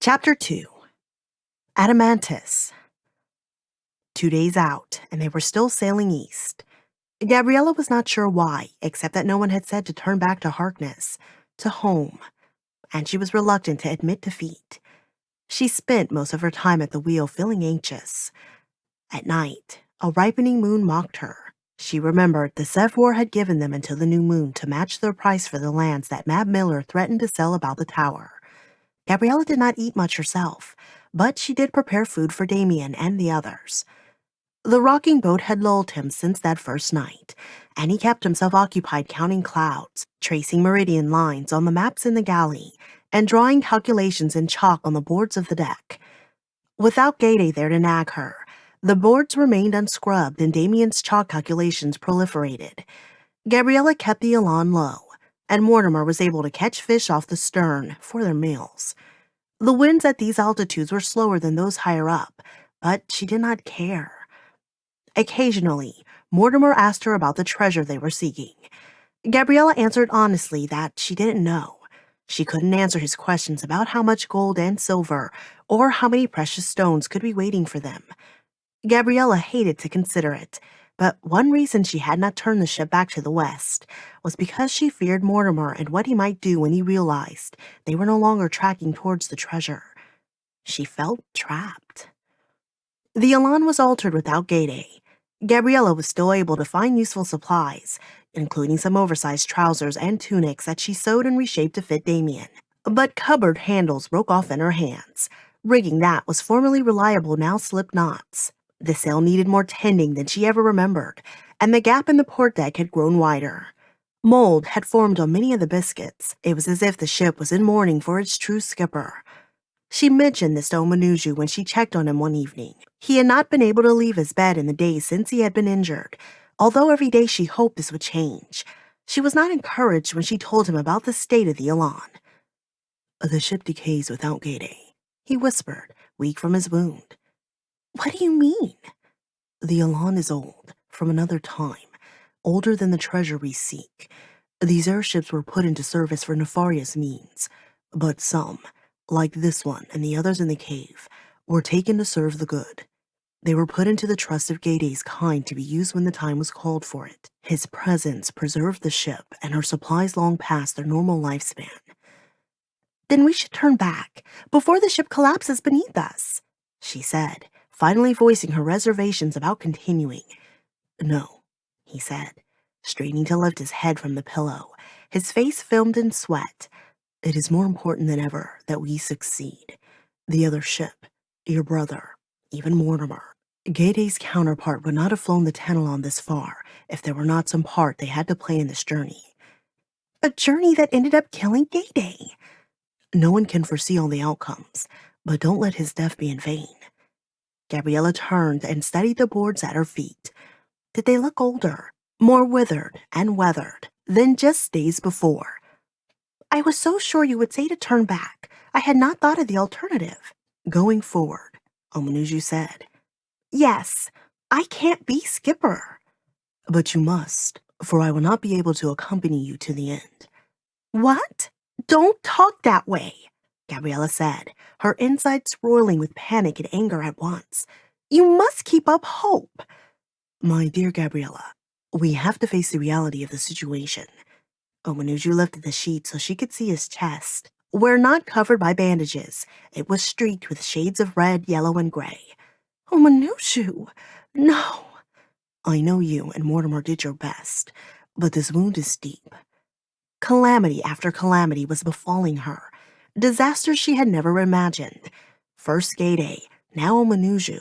Chapter 2. Adamantus. 2 days out, and they were still sailing east. Gabriella was not sure why, except that no one had said to turn back to Harkness, to home, and she was reluctant to admit defeat. She spent most of her time at the wheel feeling anxious. At night, a ripening moon mocked her. She remembered the Zevwar had given them until the new moon to match their price for the lands that Mab Miller threatened to sell about the tower. Gabriella did not eat much herself, but she did prepare food for Damien and the others. The rocking boat had lulled him since that first night, and he kept himself occupied counting clouds, tracing meridian lines on the maps in the galley, and drawing calculations in chalk on the boards of the deck. Without Gade there to nag her, the boards remained unscrubbed and Damien's chalk calculations proliferated. Gabriella kept the Elawn low, and Mortimer was able to catch fish off the stern for their meals. The winds at these altitudes were slower than those higher up, but she did not care. Occasionally, Mortimer asked her about the treasure they were seeking. Gabriella answered honestly that she didn't know. She couldn't answer his questions about how much gold and silver or how many precious stones could be waiting for them. Gabriella hated to consider it, but one reason she had not turned the ship back to the west was because she feared Mortimer and what he might do when he realized they were no longer tracking towards the treasure. She felt trapped. The Elawn was altered without Gade. Gabriella was still able to find useful supplies, including some oversized trousers and tunics that she sewed and reshaped to fit Damien. But cupboard handles broke off in her hands. Rigging that was formerly reliable now slipped knots. The sail needed more tending than she ever remembered, and the gap in the port deck had grown wider. Mold had formed on many of the biscuits. It was as if the ship was in mourning for its true skipper. She mentioned this to Omanuju when she checked on him one evening. He had not been able to leave his bed in the days since he had been injured, although every day she hoped this would change. She was not encouraged when she told him about the state of the Elawn. "The ship decays without Gade," he whispered, weak from his wound. "What do you mean?" "The Elawn is old, from another time, older than the treasure we seek. These airships were put into service for nefarious means, but some, like this one and the others in the cave, were taken to serve the good. They were put into the trust of Gade's kind to be used when the time was called for it. His presence preserved the ship and her supplies long past their normal lifespan." "Then we should turn back, before the ship collapses beneath us," she said, finally voicing her reservations about continuing. "No," he said, straining to lift his head from the pillow, his face filmed in sweat. "It is more important than ever that we succeed. The other ship, your brother, even Mortimer. Gade's counterpart would not have flown the Tenelon this far if there were not some part they had to play in this journey." "A journey that ended up killing Gade." "No one can foresee all the outcomes, but don't let his death be in vain." Gabriella turned and studied the boards at her feet. Did they look older, more withered and weathered than just days before? "I was so sure you would say to turn back. I had not thought of the alternative." "Going forward," Omanuju said. "Yes, I can't be skipper." "But you must, for I will not be able to accompany you to the end." "What? Don't talk that way," Gabriella said, her insides roiling with panic and anger at once. "You must keep up hope." "My dear Gabriella, we have to face the reality of the situation." Omanuju lifted the sheet so she could see his chest. Where not covered by bandages, it was streaked with shades of red, yellow, and gray. "Omanuju, no." "I know you and Mortimer did your best, but this wound is deep." Calamity after calamity was befalling her, disasters she had never imagined. First Gade, now Omanuju.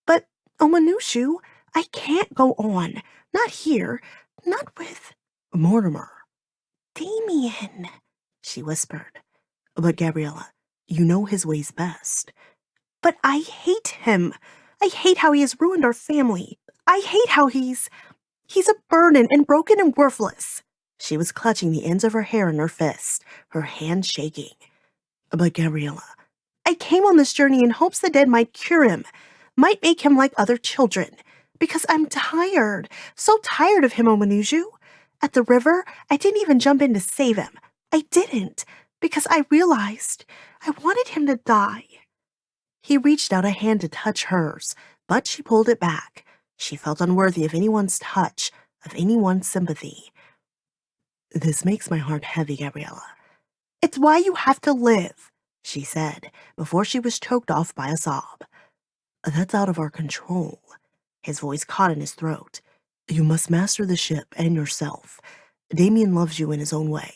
"But, Omanuju, I can't go on. Not here. Not with Mortimer." Damien," she whispered. "But Gabriella, you know his ways best." "But I hate him. I hate how he has ruined our family. I hate how he's a burden and broken and worthless." She was clutching the ends of her hair in her fist, her hand shaking. "But Gabriella." "I came on this journey in hopes the dead might cure him, might make him like other children. Because I'm tired, so tired of him, Omanuju. At the river, I didn't even jump in to save him. I didn't, because I realized I wanted him to die. He reached out a hand to touch hers, but she pulled it back. She felt unworthy of anyone's touch, of anyone's sympathy. This makes my heart heavy, Gabriella. It's why you have to live, she said, before she was choked off by a sob. That's out of our control. His voice caught in his throat. You must master the ship and yourself. Damien loves you in his own way.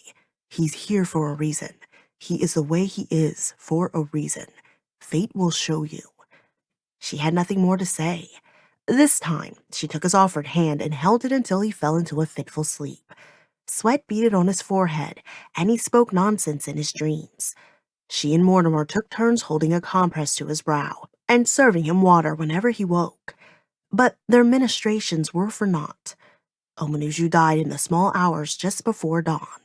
He's here for a reason. He is the way he is for a reason. Fate will show you. She had nothing more to say. This time, she took his offered hand and held it until he fell into a fitful sleep. Sweat beaded on his forehead, and he spoke nonsense in his dreams. She and Mortimer took turns holding a compress to his brow and serving him water whenever he woke. But their ministrations were for naught. Omanuju died in the small hours just before dawn.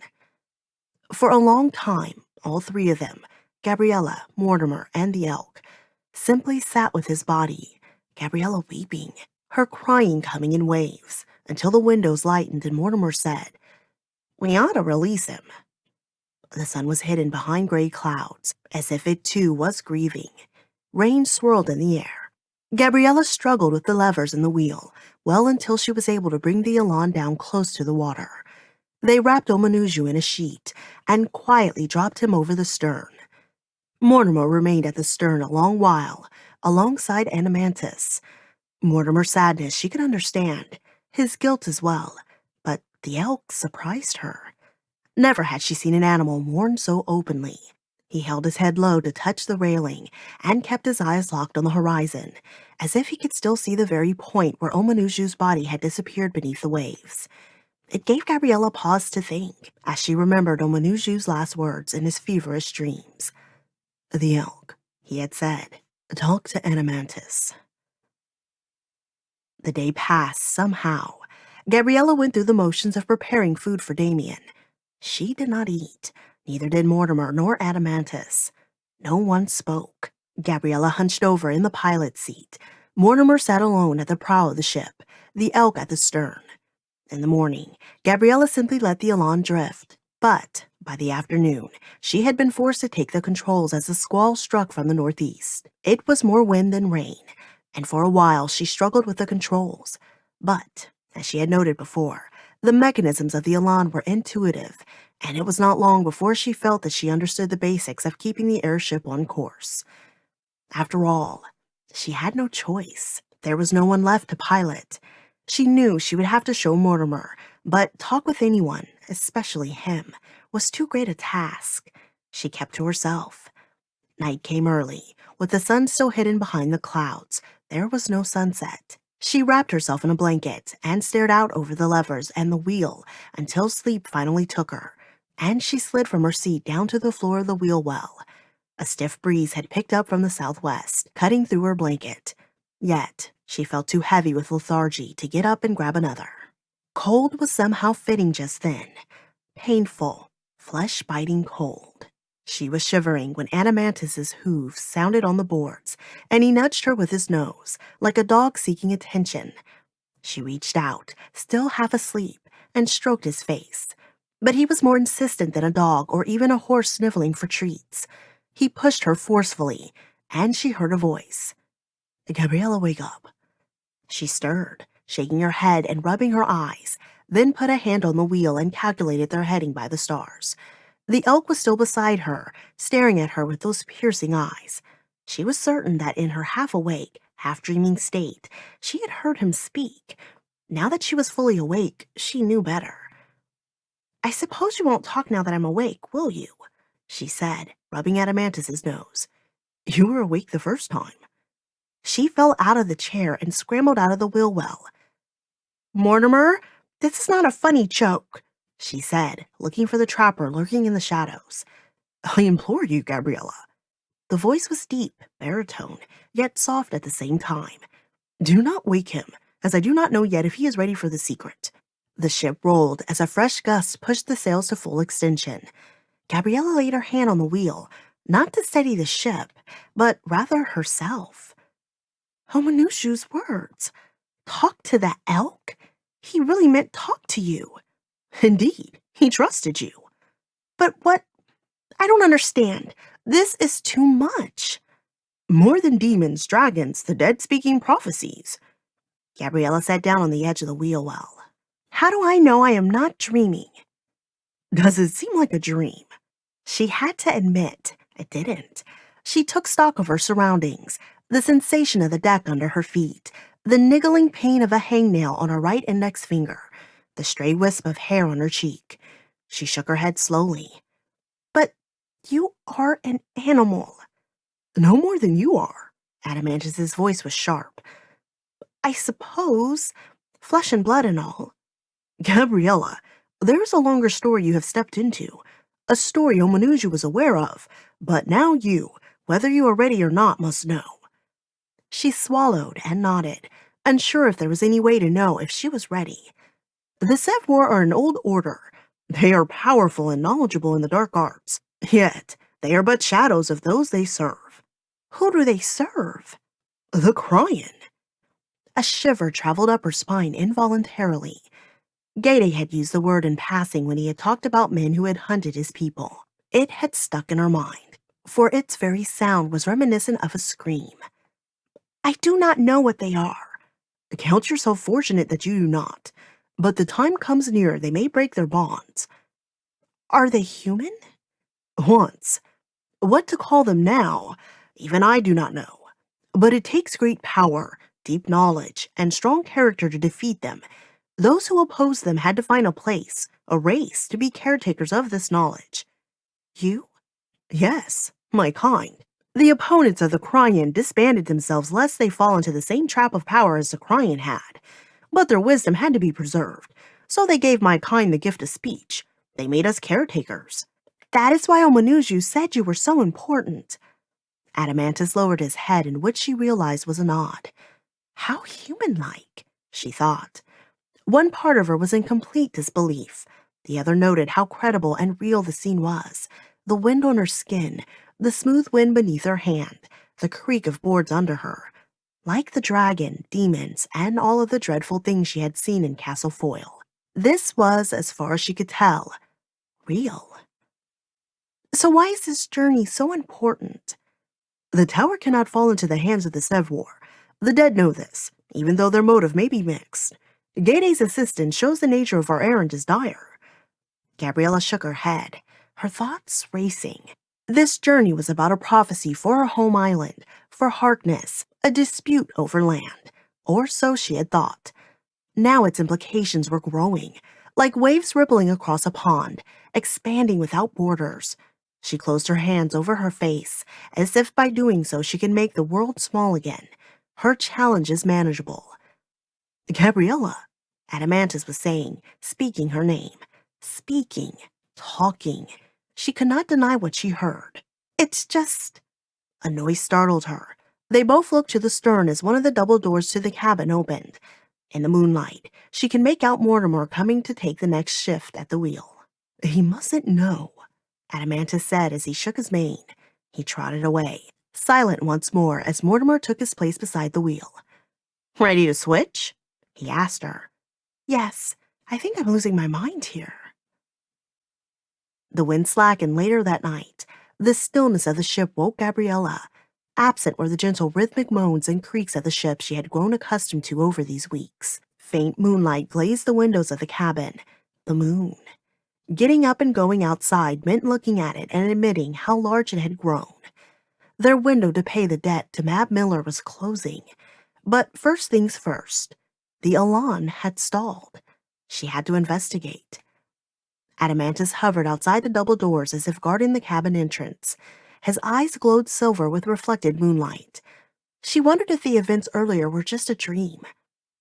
For a long time, all three of them, Gabriella, Mortimer, and the elk, simply sat with his body, Gabriella weeping, her crying coming in waves, until the windows lightened and Mortimer said, "We ought to release him." The sun was hidden behind gray clouds, as if it too was grieving. Rain swirled in the air. Gabriella struggled with the levers and the wheel, well until she was able to bring the Elawn down close to the water. They wrapped Omanuju in a sheet and quietly dropped him over the stern. Mortimer remained at the stern a long while, alongside Animantis. Mortimer's sadness she could understand, his guilt as well, but the elk surprised her. Never had she seen an animal mourn so openly. He held his head low to touch the railing and kept his eyes locked on the horizon, as if he could still see the very point where Omanuju's body had disappeared beneath the waves. It gave Gabriella pause to think, as she remembered Omanuju's last words in his feverish dreams. The elk, he had said. Talk to Animantis. The day passed somehow. Gabriella went through the motions of preparing food for Damien. She did not eat, neither did Mortimer nor Animantis. No one spoke. Gabriella hunched over in the pilot's seat. Mortimer sat alone at the prow of the ship, the elk at the stern. In the morning, Gabriella simply let the Elawn drift, but by the afternoon, she had been forced to take the controls as the squall struck from the northeast. It was more wind than rain, and for a while she struggled with the controls. But, as she had noted before, the mechanisms of the Elawn were intuitive, and it was not long before she felt that she understood the basics of keeping the airship on course. After all, she had no choice. There was no one left to pilot. She knew she would have to show Mortimer, but talk with anyone, especially him, was too great a task. She kept to herself. Night came early. With the sun still hidden behind the clouds, there was no sunset. She wrapped herself in a blanket and stared out over the levers and the wheel until sleep finally took her, and she slid from her seat down to the floor of the wheel well. A stiff breeze had picked up from the southwest, cutting through her blanket. Yet, she felt too heavy with lethargy to get up and grab another. Cold was somehow fitting just then. Painful, flesh-biting cold. She was shivering when Animantis's hooves sounded on the boards, and he nudged her with his nose, like a dog seeking attention. She reached out, still half asleep, and stroked his face. But he was more insistent than a dog or even a horse sniveling for treats. He pushed her forcefully, and she heard a voice. Gabriella, wake up. She stirred, shaking her head and rubbing her eyes, then put a hand on the wheel and calculated their heading by the stars. The elk was still beside her, staring at her with those piercing eyes. She was certain that in her half-awake, half-dreaming state, she had heard him speak. Now that she was fully awake, she knew better. "I suppose you won't talk now that I'm awake, will you?" she said, rubbing Animantis's nose. You were awake the first time. She fell out of the chair and scrambled out of the wheel well. "Mortimer, this is not a funny joke," she said, looking for the trapper lurking in the shadows. I implore you, Gabriella. The voice was deep, baritone, yet soft at the same time. Do not wake him, as I do not know yet if he is ready for the secret. The ship rolled as a fresh gust pushed the sails to full extension. Gabriella laid her hand on the wheel, not to steady the ship, but rather herself. Omanuju's words. Talk to that elk? He really meant talk to you. Indeed, he trusted you. But what? I don't understand. This is too much. More than demons, dragons, the dead speaking prophecies. Gabriella sat down on the edge of the wheel well. How do I know I am not dreaming? Does it seem like a dream? She had to admit it didn't. She took stock of her surroundings, the sensation of the deck under her feet, the niggling pain of a hangnail on her right index finger, the stray wisp of hair on her cheek. She shook her head slowly. But you are an animal. No more than you are. Adamantus's voice was sharp. I suppose, flesh and blood and all. Gabriella, there is a longer story you have stepped into, a story Omanuju was aware of, but now you, whether you are ready or not, must know. She swallowed and nodded, unsure if there was any way to know if she was ready. The Sevwar are an old order. They are powerful and knowledgeable in the dark arts, yet they are but shadows of those they serve. Who do they serve? The Cryan. A shiver traveled up her spine involuntarily. Gede had used the word in passing when he had talked about men who had hunted his people. It had stuck in her mind, for its very sound was reminiscent of a scream. I do not know what they are. Count yourself fortunate that you do not, but the time comes near they may break their bonds. Are they human? Once. What to call them now, even I do not know. But it takes great power, deep knowledge, and strong character to defeat them. Those who opposed them had to find a place, a race, to be caretakers of this knowledge. You? Yes, my kind. The opponents of the Cryan disbanded themselves lest they fall into the same trap of power as the Cryan had. But their wisdom had to be preserved, so they gave my kind the gift of speech. They made us caretakers. That is why Omanuju said you were so important. Adamantus lowered his head in which she realized was a nod. How human-like, she thought. One part of her was in complete disbelief. The other noted how credible and real the scene was. The wind on her skin, the smooth wind beneath her hand, the creak of boards under her. Like the dragon, demons, and all of the dreadful things she had seen in Castle Foyle. This was, as far as she could tell, real. So why is this journey so important? The tower cannot fall into the hands of the Sevwar. The dead know this, even though their motive may be mixed. Gede's assistant shows the nature of our errand is dire. Gabriella shook her head, her thoughts racing. This journey was about a prophecy for her home island, for Harkness, a dispute over land, or so she had thought. Now its implications were growing, like waves rippling across a pond, expanding without borders. She closed her hands over her face, as if by doing so she could make the world small again, her challenges manageable. Gabriella, Adamantus was saying, speaking her name. Speaking, talking. She could not deny what she heard. It's just... A noise startled her. They both looked to the stern as one of the double doors to the cabin opened. In the moonlight, she could make out Mortimer coming to take the next shift at the wheel. He mustn't know, Adamantus said as he shook his mane. He trotted away, silent once more as Mortimer took his place beside the wheel. Ready to switch? He asked her. Yes, I think I'm losing my mind here. The wind slackened later that night. The stillness of the ship woke Gabriella. Absent were the gentle rhythmic moans and creaks of the ship she had grown accustomed to over these weeks. Faint moonlight glazed the windows of the cabin. The moon. Getting up and going outside meant looking at it and admitting how large it had grown. Their window to pay the debt to Mab Miller was closing. But first things first. The Elawn had stalled. She had to investigate. Adamantus hovered outside the double doors as if guarding the cabin entrance. His eyes glowed silver with reflected moonlight. She wondered if the events earlier were just a dream.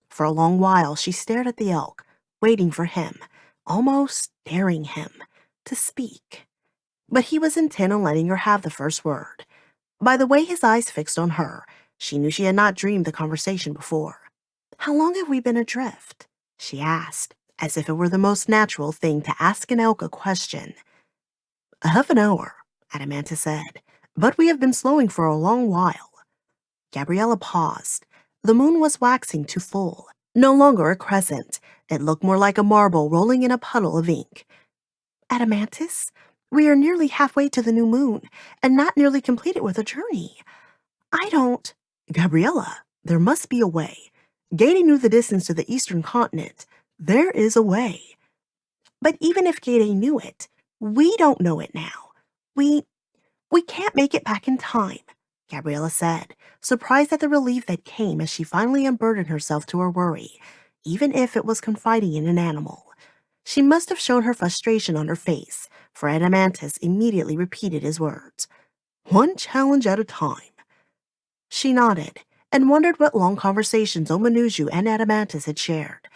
For a long while she stared at the elk, waiting for him, almost daring him, to speak. But he was intent on letting her have the first word. By the way his eyes fixed on her, she knew she had not dreamed the conversation before. How long have we been adrift? She asked, as if it were the most natural thing to ask an elk a question. Half an hour, Adamantus said, but we have been slowing for a long while. Gabriella paused. The moon was waxing to full, no longer a crescent. It looked more like a marble rolling in a puddle of ink. Adamantus, We are nearly halfway to the new moon, and not nearly completed with the journey. I don't. Gabriella, there must be a way. Gady knew the distance to the eastern continent. There is a way. But even if Gade knew it, we don't know it now. We we can't make it back in time, Gabriella said, surprised at the relief that came as she finally unburdened herself to her worry, even if it was confiding in an animal. She must have shown her frustration on her face, for Adamantus immediately repeated his words. One challenge at a time. She nodded and wondered what long conversations Omanuju and Adamantus had shared.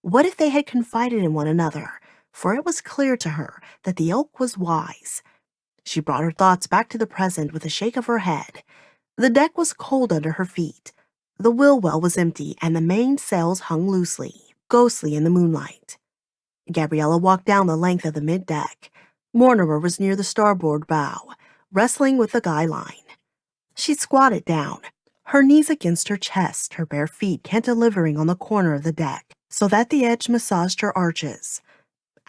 What if they had confided in one another? For it was clear to her that the elk was wise. She brought her thoughts back to the present with a shake of her head. The deck was cold under her feet. The wheel well was empty, and the main sails hung loosely, ghostly in the moonlight. Gabriella walked down the length of the mid-deck. Mortimer was near the starboard bow, wrestling with the guy line. She squatted down, her knees against her chest, her bare feet cantilevering on the corner of the deck, so that the edge massaged her arches.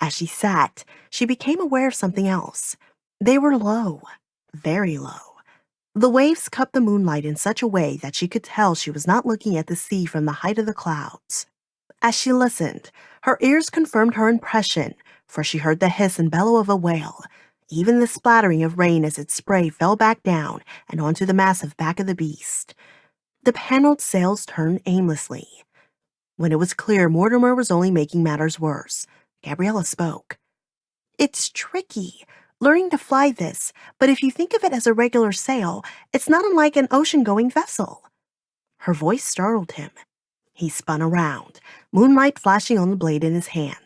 As she sat, she became aware of something else. They were low, very low. The waves cupped the moonlight in such a way that she could tell she was not looking at the sea from the height of the clouds. As she listened, her ears confirmed her impression, for she heard the hiss and bellow of a whale, even the splattering of rain as its spray fell back down and onto the massive back of the beast. The paneled sails turned aimlessly. When it was clear Mortimer was only making matters worse, Gabriella spoke. It's tricky, learning to fly this, but if you think of it as a regular sail, it's not unlike an ocean-going vessel. Her voice startled him. He spun around, moonlight flashing on the blade in his hand.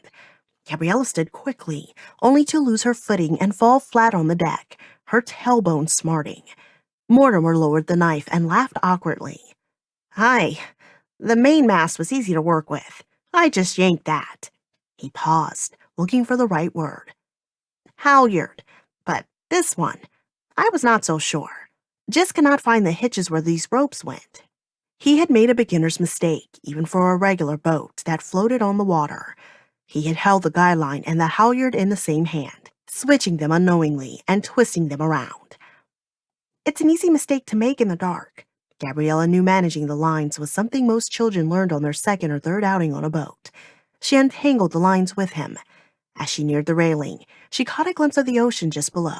Gabriella stood quickly, only to lose her footing and fall flat on the deck, her tailbone smarting. Mortimer lowered the knife and laughed awkwardly. Hi, the mainmast was easy to work with. I just yanked that. He paused, looking for the right word. Halyard, but this one, I was not so sure. Just cannot find the hitches where these ropes went. He had made a beginner's mistake, even for a regular boat that floated on the water. He had held the guy line and the halyard in the same hand, switching them unknowingly and twisting them around. It's an easy mistake to make in the dark. Gabriella knew managing the lines was something most children learned on their second or third outing on a boat. She untangled the lines with him. As she neared the railing, she caught a glimpse of the ocean just below.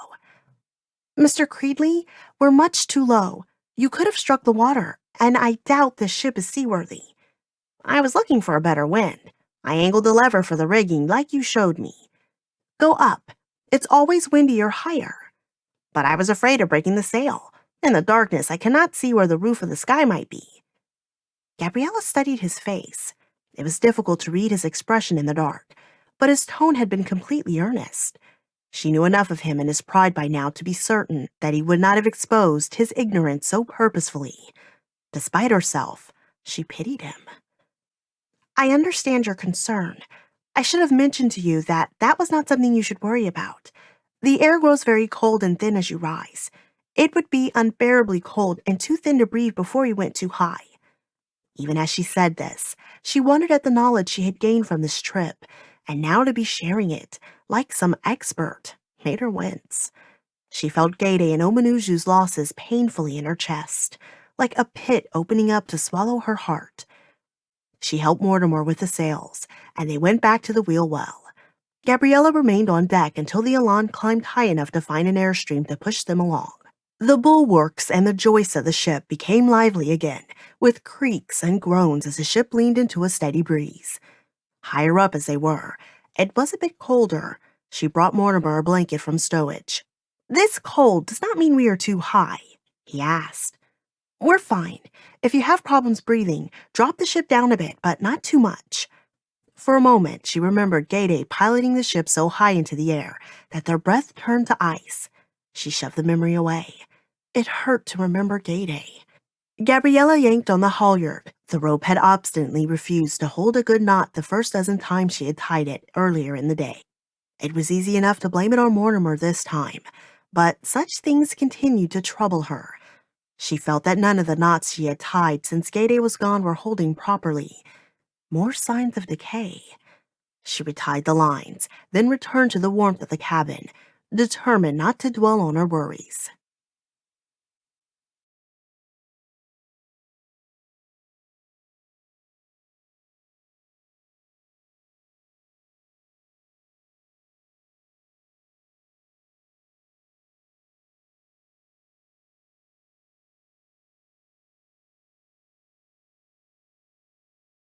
Mr. Creedley, we're much too low. You could have struck the water, and I doubt this ship is seaworthy. I was looking for a better wind. I angled the lever for the rigging like you showed me. Go up. It's always windy or higher. But I was afraid of breaking the sail. In the darkness, I cannot see where the roof of the sky might be. Gabriella studied his face. It was difficult to read his expression in the dark, but his tone had been completely earnest. She knew enough of him and his pride by now to be certain that he would not have exposed his ignorance so purposefully. Despite herself, she pitied him. I understand your concern. I should have mentioned to you that that was not something you should worry about. The air grows very cold and thin as you rise. It would be unbearably cold and too thin to breathe before you went too high. Even as she said this, she wondered at the knowledge she had gained from this trip, and now to be sharing it, like some expert, made her wince. She felt Gade and Omanuju's losses painfully in her chest, like a pit opening up to swallow her heart. She helped Mortimer with the sails, and they went back to the wheel well. Gabriella remained on deck until the Elawn climbed high enough to find an airstream to push them along. The bulwarks and the joists of the ship became lively again, with creaks and groans as the ship leaned into a steady breeze. Higher up as they were, it was a bit colder. She brought Mortimer a blanket from stowage. This cold does not mean we are too high, he asked. We're fine. If you have problems breathing, drop the ship down a bit, but not too much. For a moment, she remembered Gade piloting the ship so high into the air that their breath turned to ice. She shoved the memory away. It hurt to remember Gade. Gabriella yanked on the halyard. The rope had obstinately refused to hold a good knot the first dozen times she had tied it earlier in the day. It was easy enough to blame it on Mortimer this time, but such things continued to trouble her. She felt that none of the knots she had tied since Gade was gone were holding properly. More signs of decay. She retied the lines, then returned to the warmth of the cabin, determined not to dwell on her worries.